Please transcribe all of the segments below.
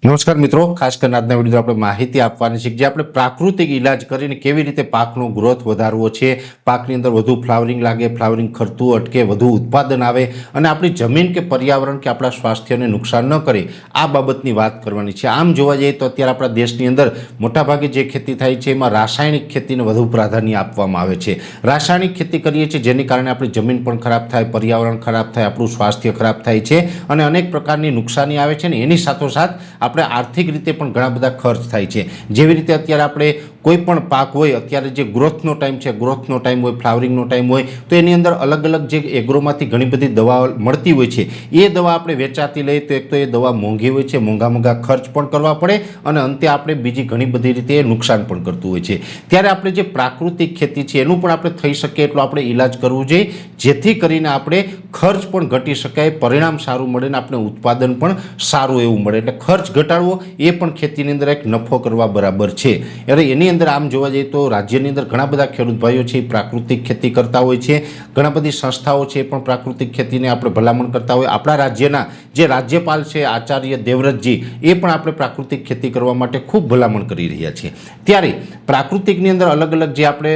નમસ્કાર મિત્રો, ખાસ કરીને આજના વિડીયો આપણે માહિતી આપવાની છે જે આપણે પ્રાકૃતિક ઇલાજ કરીને કેવી રીતે પાકનો ગ્રોથ વધારવો છે, પાકની અંદર વધુ ફ્લાવરિંગ લાગે, ફ્લાવરિંગ ખરતું અટકે, વધુ ઉત્પાદન આવે અને આપણી જમીન કે પર્યાવરણ કે આપણા સ્વાસ્થ્યને નુકસાન ન કરે, આ બાબતની વાત કરવાની છે। આમ જોવા જઈએ તો અત્યારે આપણા દેશની અંદર મોટાભાગે જે ખેતી થાય છે એમાં રાસાયણિક ખેતીને વધુ પ્રાધાન્ય આપવામાં આવે છે। રાસાયણિક ખેતી કરીએ છીએ જેની કારણે આપણી જમીન પણ ખરાબ થાય, પર્યાવરણ ખરાબ થાય, આપણું સ્વાસ્થ્ય ખરાબ થાય છે અને અનેક પ્રકારની નુકસાની આવે છે ને એની સાથોસાથ આપણે આર્થિક રીતે પણ ઘણા બધા ખર્ચ થાય છે। જેવી રીતે અત્યારે આપણે કોઈ પણ પાક હોય, અત્યારે જે ગ્રોથનો ટાઈમ છે, ગ્રોથનો ટાઈમ હોય, ફ્લાવરિંગનો ટાઈમ હોય, તો એની અંદર અલગ અલગ જે એગ્રોમાંથી ઘણી બધી દવાઓ મળતી હોય છે। એ દવા આપણે વેચાતી લઈએ તો એક તો એ દવા મોંઘી હોય છે, મોંઘા ખર્ચ પણ કરવા પડે અને અંતે આપણે બીજી ઘણી બધી રીતે એ નુકસાન પણ કરતું હોય છે। ત્યારે આપણે જે પ્રાકૃતિક ખેતી છે એનું પણ આપણે થઈ શકે એટલો આપણે ઈલાજ કરવું જોઈએ, જેથી કરીને આપણે ખર્ચ પણ ઘટી શકાય, પરિણામ સારું મળે ને આપણે ઉત્પાદન પણ સારું એવું મળે। એટલે ખર્ચ ઘટાડવો એ પણ ખેતીની અંદર એક નફો કરવા બરાબર છે। એટલે એની અંદર આમ જોવા જઈએ તો રાજ્યની અંદર ઘણા બધા ખેડૂત ભાઈઓ છે એ પ્રાકૃતિક ખેતી કરતા હોય છે। ઘણા બધી સંસ્થાઓ છે એ પણ પ્રાકૃતિક ખેતીને આપણે ભલામણ કરતા હોય। આપણા રાજ્યના જે રાજ્યપાલ છે આચાર્ય દેવવ્રતજી, એ પણ આપણે પ્રાકૃતિક ખેતી કરવા માટે ખૂબ ભલામણ કરી રહ્યા છીએ। ત્યારે પ્રાકૃતિકની અંદર અલગ અલગ જે આપણે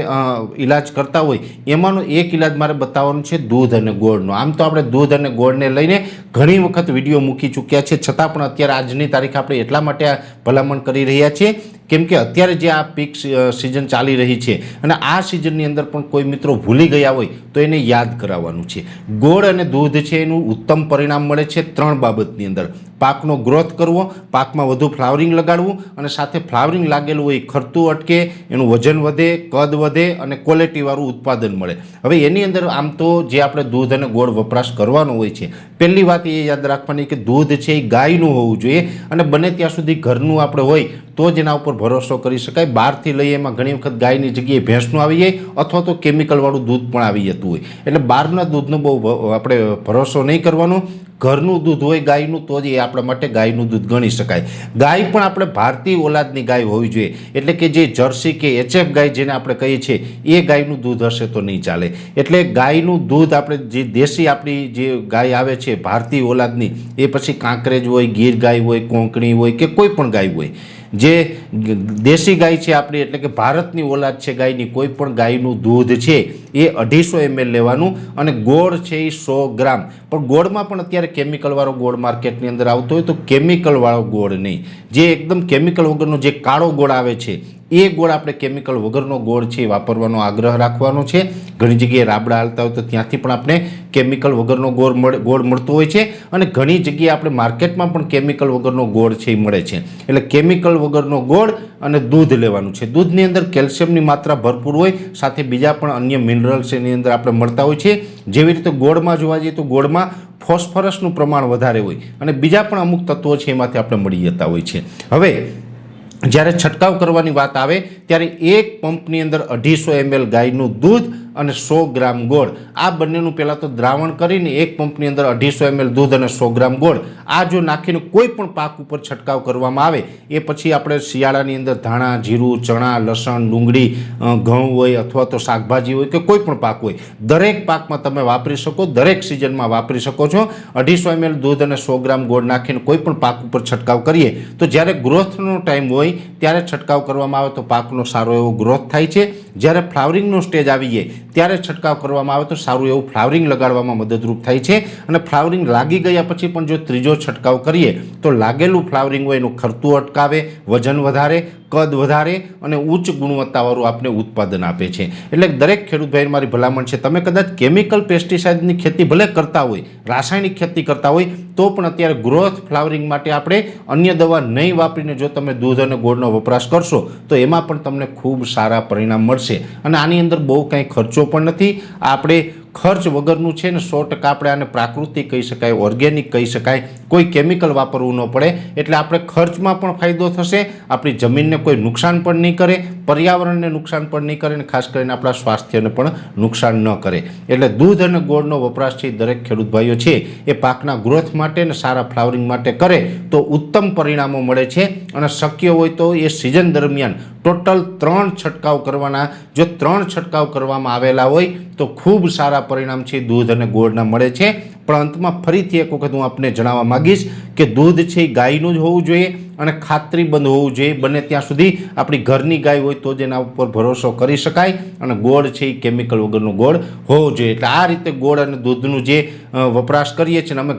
ઈલાજ કરતા હોય એમાંનો એક ઈલાજ મારે બતાવવાનું છે દૂધ અને ગોળનો। આમ તો આપણે દૂધ અને ગોળને લઈને ઘણી વખત વિડીયો મૂકી ચૂક્યા છે, છતાં પણ અત્યારે આજની તારીખ આપણે એટલા માટે આ ભલામણ કરી રહ્યા છીએ કેમ કે અત્યારે જે આ પીક સિઝન ચાલી રહી છે અને આ સિઝનની અંદર પણ કોઈ મિત્રો ભૂલી ગયા હોય તો એને યાદ કરાવવાનું છે। ગોળ અને દૂધ છે એનું ઉત્તમ પરિણામ મળે છે ત્રણ બાબતની અંદર: પાકનો ગ્રોથ કરવો, પાકમાં વધુ ફ્લાવરિંગ લગાડવું અને સાથે ફ્લાવરિંગ લાગેલું હોય ખરતું અટકે, એનું વજન વધે, કદ વધે અને ક્વોલિટીવાળું ઉત્પાદન મળે। હવે એની અંદર આમ તો જે આપણે દૂધ અને ગોળ વપરાશ કરવાનો હોય છે, પહેલી વાત એ યાદ રાખવાની કે દૂધ છે એ ગાયનું હોવું જોઈએ અને બને ત્યાં સુધી ઘરનું આપણે હોય તો જ એના ઉપર ભરોસો કરી શકાય। બહારથી લઈએ એમાં ઘણી વખત ગાયની જગ્યાએ ભેંસનું આવી જાય અથવા તો કેમિકલવાળું દૂધ પણ આવી જતું હોય, એટલે બહારના દૂધનો બહુ આપણે ભરોસો નહીં કરવાનો। ઘરનું દૂધ હોય ગાયનું તો જ એ આપણા માટે ગાયનું દૂધ ગણી શકાય। ગાય પણ આપણે ભારતીય ઓલાદની ગાય હોવી જોઈએ, એટલે કે જે જર્સી કે એચએફ ગાય જેને આપણે કહીએ છીએ એ ગાયનું દૂધ હશે તો નહીં ચાલે। એટલે ગાયનું દૂધ આપણે જે દેશી આપણી જે ગાય આવે છે ભારતીય ઓલાદની, એ પછી કાંકરેજ હોય, ગીર ગાય હોય, કોંકણી હોય કે કોઈ પણ ગાય હોય, જે દેશી ગાય છે આપણી એટલે કે ભારતની ઓલાદ છે ગાયની, કોઈ પણ ગાયનું દૂધ છે એ 250 ml લેવાનું અને ગોળ છે એ 100 ગ્રામ। પણ ગોળમાં પણ અત્યારે કેમિકલવાળો ગોળ માર્કેટની અંદર આવતો હોય તો કેમિકલવાળો ગોળ નહીં, જે એકદમ કેમિકલ વગરનો જે કાળો ગોળ આવે છે એ ગોળ આપણે કેમિકલ વગરનો ગોળ છે એ વાપરવાનો આગ્રહ રાખવાનો છે। ઘણી જગ્યાએ રાબડા હાલતા હોય તો ત્યાંથી પણ આપણે કેમિકલ વગરનો ગોળ મળતો હોય છે અને ઘણી જગ્યાએ આપણે માર્કેટમાં પણ કેમિકલ વગરનો ગોળ છે એ મળે છે। એટલે કેમિકલ વગરનો ગોળ અને દૂધ લેવાનું છે। દૂધની અંદર કેલ્શિયમની માત્રા ભરપૂર હોય, સાથે બીજા પણ અન્ય મિનરલ્સ એની અંદર આપણે મળતા હોય છે। જેવી રીતે ગોળમાં જોવા જઈએ તો ગોળમાં ફોસ્ફરસનું પ્રમાણ વધારે હોય અને બીજા પણ અમુક તત્વો છે એમાંથી આપણે મળી જતા હોય છે। હવે જ્યારે છંટકાવ કરવાની વાત આવે ત્યારે એક પંપની અંદર 250 ml ગાયનું દૂધ અને 100 ગ્રામ ગોળ, આ બંનેનું પહેલાં તો દ્રાવણ કરીને એક પંપની અંદર 250 ml દૂધ અને 100 ગ્રામ ગોળ આ જો નાખીને કોઈ પણ પાક ઉપર છંટકાવ કરવામાં આવે, એ પછી આપણે શિયાળાની અંદર ધાણા, જીરું, ચણા, લસણ, ડુંગળી, ઘઉં હોય અથવા તો શાકભાજી હોય કે કોઈ પણ પાક હોય, દરેક પાકમાં તમે વાપરી શકો, દરેક સિઝનમાં વાપરી શકો છો। 250 ml દૂધ અને 100 ગ્રામ ગોળ નાખીને કોઈ પણ પાક ઉપર છંટકાવ કરીએ તો જ્યારે ગ્રોથનો ટાઈમ હોય ત્યારે છંટકાવ કરવામાં આવે તો પાકનો સારો એવો ગ્રોથ થાય છે। જ્યારે ફ્લાવરિંગનો સ્ટેજ આવી જાય ત્યારે છંટકાવ કરવામાં આવે તો સારું એવું ફ્લાવરિંગ લગાડવામાં મદદરૂપ થાય છે અને ફ્લાવરિંગ લાગી ગયા પછી પણ જો ત્રીજો છંટકાવ કરીએ તો લાગેલું ફ્લાવરિંગ હોય એનું ખરતું અટકાવે, વજન વધારે, કદ વધારે અને ઉચ્ચ ગુણવત્તાવાળું આપણે ઉત્પાદન આપે છે। એટલે દરેક ખેડૂત ભાઈ મારી ભલામણ છે, તમે કદાચ કેમિકલ પેસ્ટિસાઇડની ખેતી ભલે કરતા હોય, રાસાયણિક ખેતી કરતા હોય તો પણ અત્યારે ગ્રોથ ફ્લાવરિંગ માટે આપણે અન્ય દવા નહીં વાપરીને જો તમે દૂધ અને ગોળનો વપરાશ કરશો તો એમાં પણ તમને ખૂબ સારા પરિણામ મળશે અને આની અંદર બહુ કંઈ ખર્ચો પણ નથી। આપણે ખર્ચ વગરનું છે ને 100% આપણે આને પ્રાકૃતિક કહી શકાય, ઓર્ગેનિક કહી શકાય, કોઈ કેમિકલ વાપરવું ન પડે। એટલે આપણે ખર્ચમાં પણ ફાયદો થશે, આપણી જમીનને કોઈ નુકસાન પણ નહીં કરે, પર્યાવરણને નુકસાન પણ નહીં કરે અને ખાસ કરીને આપણા સ્વાસ્થ્યને પણ નુકસાન ન કરે। એટલે દૂધ અને ગોળનો વપરાશ છે દરેક ખેડૂત ભાઈઓ છે એ પાકના ગ્રોથ માટે અને સારા ફ્લાવરિંગ માટે કરે તો ઉત્તમ પરિણામો મળે છે અને શક્ય હોય તો એ સિઝન દરમિયાન ટોટલ 3 છંટકાવ કરવાના। જો 3 છંટકાવ કરવામાં આવેલા હોય તો ખૂબ સારા પરિણામ છે દૂધ અને ગોળના મળે છે। પણ અંતમાં ફરીથી એક વખત હું આપને જણાવવા માંગીશ કે દૂધ છે એ ગાયનું જ હોવું જોઈએ અને ખાતરીબંધ હોવું જોઈએ. બને ત્યાં સુધી આપણી ઘરની ગાય હોય તો જ એના ઉપર ભરોસો કરી શકાય. અને ગોળ છે એ કેમિકલ વગરનો ગોળ હોવો જોઈએ. એટલે આ રીતે ગોળ અને દૂધનું જે વપરાશ કરીએ છીએ, અમે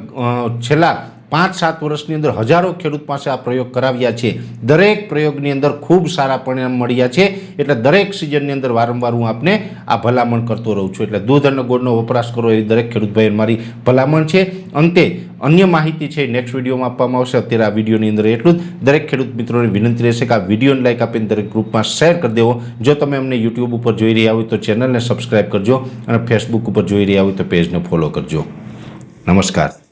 છેલ્લા 5-7 વર્ષની અંદર હજારો ખેડૂત પાસે આ પ્રયોગ કરાવ્યા છે. દરેક પ્રયોગની અંદર ખૂબ સારા પરિણામ મળ્યા છે. એટલે દરેક સિઝનની અંદર વારંવાર હું આપને આ ભલામણ કરતો રહું છું. એટલે દૂધ અને ગોળનો વપરાશ કરો એવી દરેક ખેડૂત ભાઈઓને મારી ભલામણ છે. અંતે અન્ય માહિતી છે નેક્સ્ટ વિડીયોમાં આપવામાં આવશે. અત્યારે આ વિડીયોની અંદર એટલું જ. દરેક ખેડૂત મિત્રોને વિનંતી રહેશે કે આ વિડીયોને લાઈક આપીને દરેક ગ્રુપમાં શેર કરી દેવો. જો તમે અમને યુટ્યુબ ઉપર જોઈ રહ્યા હોય તો ચેનલને સબસ્ક્રાઈબ કરજો અને ફેસબુક ઉપર જોઈ રહ્યા હોય તો પેજને ફોલો કરજો. નમસ્કાર.